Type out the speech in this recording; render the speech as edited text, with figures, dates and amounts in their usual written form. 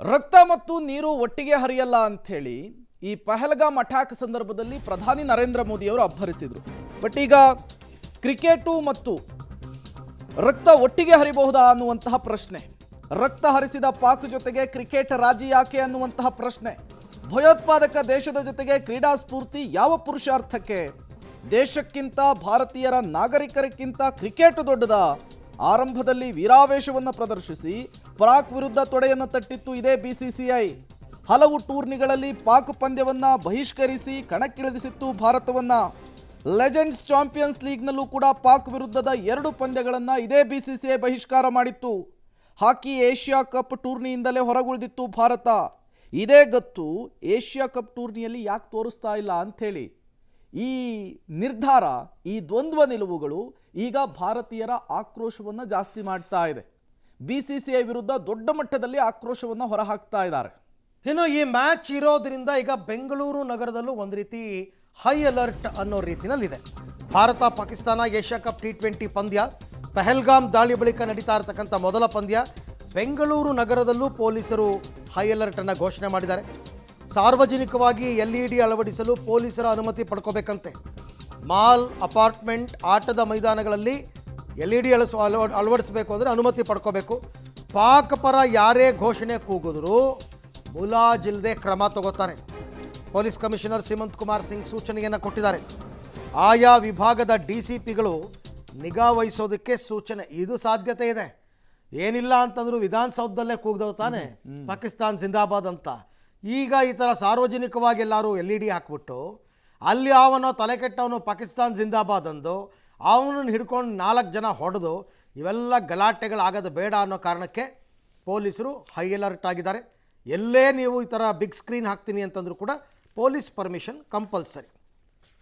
ರಕ್ತ ಮತ್ತು ನೀರು ಒಟ್ಟಿಗೆ ಹರಿಯಲ್ಲ ಅಂಥೇಳಿ ಈ ಪಹಲ್ಗಾಮ್ ಅಟ್ಯಾಕ್ ಸಂದರ್ಭದಲ್ಲಿ ಪ್ರಧಾನಿ ನರೇಂದ್ರ ಮೋದಿ ಅವರು ಅಬ್ಬರಿಸಿದರು. ಬಟ್ ಈಗ ಕ್ರಿಕೆಟು ಮತ್ತು ರಕ್ತ ಒಟ್ಟಿಗೆ ಹರಿಬಹುದಾ ಅನ್ನುವಂತಹ ಪ್ರಶ್ನೆ, ರಕ್ತ ಹರಿಸಿದ ಪಾಕ್ ಜೊತೆಗೆ ಕ್ರಿಕೆಟ್ ರಾಜಿ ಯಾಕೆ ಅನ್ನುವಂತಹ ಪ್ರಶ್ನೆ, ಭಯೋತ್ಪಾದಕ ದೇಶದ ಜೊತೆಗೆ ಕ್ರೀಡಾ ಸ್ಫೂರ್ತಿ ಯಾವ ಪುರುಷಾರ್ಥಕ್ಕೆ, ದೇಶಕ್ಕಿಂತ ಭಾರತೀಯರ ನಾಗರಿಕರಿಗಿಂತ ಕ್ರಿಕೆಟ್ ದೊಡ್ಡದಾ? ಆರಂಭದಲ್ಲಿ ವೀರಾವೇಶವನ್ನು ಪ್ರದರ್ಶಿಸಿ ಪಾಕ್ ವಿರುದ್ಧ ತೊಡೆಯನ್ನು ತಟ್ಟಿತ್ತು ಇದೇ ಬಿಸಿಸಿಐ. ಹಲವು ಟೂರ್ನಿಗಳಲ್ಲಿ ಪಾಕ್ ಪಂದ್ಯವನ್ನು ಬಹಿಷ್ಕರಿಸಿ ಕಣಕ್ಕಿಳಿಸಿತ್ತು ಭಾರತವನ್ನು. ಲೆಜೆಂಡ್ಸ್ ಚಾಂಪಿಯನ್ಸ್ ಲೀಗ್ನಲ್ಲೂ ಕೂಡ ಪಾಕ್ ವಿರುದ್ಧದ 2 ಪಂದ್ಯಗಳನ್ನು ಇದೇ ಬಿಸಿಸಿಐ ಬಹಿಷ್ಕಾರ ಮಾಡಿತ್ತು. ಹಾಕಿ ಏಷ್ಯಾ ಕಪ್ ಟೂರ್ನಿಯಿಂದಲೇ ಹೊರಗುಳಿದಿತ್ತು ಭಾರತ. ಇದೇ ಗತ್ತು ಏಷ್ಯಾ ಕಪ್ ಟೂರ್ನಿಯಲ್ಲಿ ಯಾಕೆ ತೋರಿಸ್ತಾ ಇಲ್ಲ ಅಂಥೇಳಿ ಈ ನಿರ್ಧಾರ, ಈ ದ್ವಂದ್ವ ನಿಲುವುಗಳು ಈಗ ಭಾರತೀಯರ ಆಕ್ರೋಶವನ್ನು ಜಾಸ್ತಿ ಮಾಡ್ತಾ ಇದೆ. ಬಿಸಿಸಿಐ ವಿರುದ್ಧ ದೊಡ್ಡ ಮಟ್ಟದಲ್ಲಿ ಆಕ್ರೋಶವನ್ನು ಹೊರಹಾಕ್ತಾ ಇದ್ದಾರೆ. ಇನ್ನು ಈ ಮ್ಯಾಚ್ ಇರೋದ್ರಿಂದ ಈಗ ಬೆಂಗಳೂರು ನಗರದಲ್ಲೂ ಒಂದು ರೀತಿ ಹೈ ಅಲರ್ಟ್ ಅನ್ನೋ ರೀತಿಯಲ್ಲಿದೆ. Bharat Pakistan Asia cup T20 ಪಂದ್ಯ, ಪಹಲ್ಗಾಮ್ ದಾಳಿ ಬಳಿಕ ನಡೀತಾ ಇರತಕ್ಕಂಥ ಮೊದಲ ಪಂದ್ಯ. ಬೆಂಗಳೂರು ನಗರದಲ್ಲೂ ಪೊಲೀಸರು ಹೈ ಅಲರ್ಟ್ ಅನ್ನು ಘೋಷಣೆ ಮಾಡಿದ್ದಾರೆ. ಸಾರ್ವಜನಿಕವಾಗಿ LED ಅಳವಡಿಸಲು ಪೊಲೀಸರ ಅನುಮತಿ ಪಡ್ಕೋಬೇಕಂತೆ. ಮಾಲ್, ಅಪಾರ್ಟ್ಮೆಂಟ್, ಆಟದ ಮೈದಾನಗಳಲ್ಲಿ LED ಅಳವಡಿಸಬೇಕು ಅಂದರೆ ಅನುಮತಿ ಪಡ್ಕೋಬೇಕು. ಪಾಕ್ ಪರ ಯಾರೇ ಘೋಷಣೆ ಕೂಗಿದ್ರು ಮುಲಾಜಿಲ್ಲದೆ ಕ್ರಮ ತಗೋತಾರೆ. ಪೊಲೀಸ್ ಕಮಿಷನರ್ ಸಿಮಂತ್ ಕುಮಾರ್ ಸಿಂಗ್ ಸೂಚನೆಯನ್ನು ಕೊಟ್ಟಿದ್ದಾರೆ. ಆಯಾ ವಿಭಾಗದ DCPಗಳು ನಿಗಾ ವಹಿಸೋದಕ್ಕೆ ಸೂಚನೆ. ಇದು ಸಾಧ್ಯತೆ ಇದೆ. ಏನಿಲ್ಲ ಅಂತಂದ್ರು ವಿಧಾನಸೌಧದಲ್ಲೇ ಕೂಗ್ದವ್ ತಾನೆ ಪಾಕಿಸ್ತಾನ್ ಜಿಂದಾಬಾದ್ ಅಂತ. ಈಗ ಈ ಥರ ಸಾರ್ವಜನಿಕವಾಗಿ ಎಲ್ಲರೂ LED ಹಾಕ್ಬಿಟ್ಟು ಅಲ್ಲಿ ಅವನೋ ತಲೆ ಕೆಟ್ಟವನು ಪಾಕಿಸ್ತಾನ್ ಜಿಂದಾಬಾದ್ ಅಂದು ಅವನನ್ನು ಹಿಡ್ಕೊಂಡು 4 ಜನ ಹೊಡೆದು ಇವೆಲ್ಲ ಗಲಾಟೆಗಳಾಗೋದು ಬೇಡ ಅನ್ನೋ ಕಾರಣಕ್ಕೆ ಪೊಲೀಸರು ಹೈ ಅಲರ್ಟ್ ಆಗಿದ್ದಾರೆ. ಎಲ್ಲೇ ನೀವು ಈ ಥರ ಬಿಗ್ ಸ್ಕ್ರೀನ್ ಹಾಕ್ತೀನಿ ಅಂತಂದ್ರೂ ಕೂಡ ಪೊಲೀಸ್ ಪರ್ಮಿಷನ್ ಕಂಪಲ್ಸರಿ.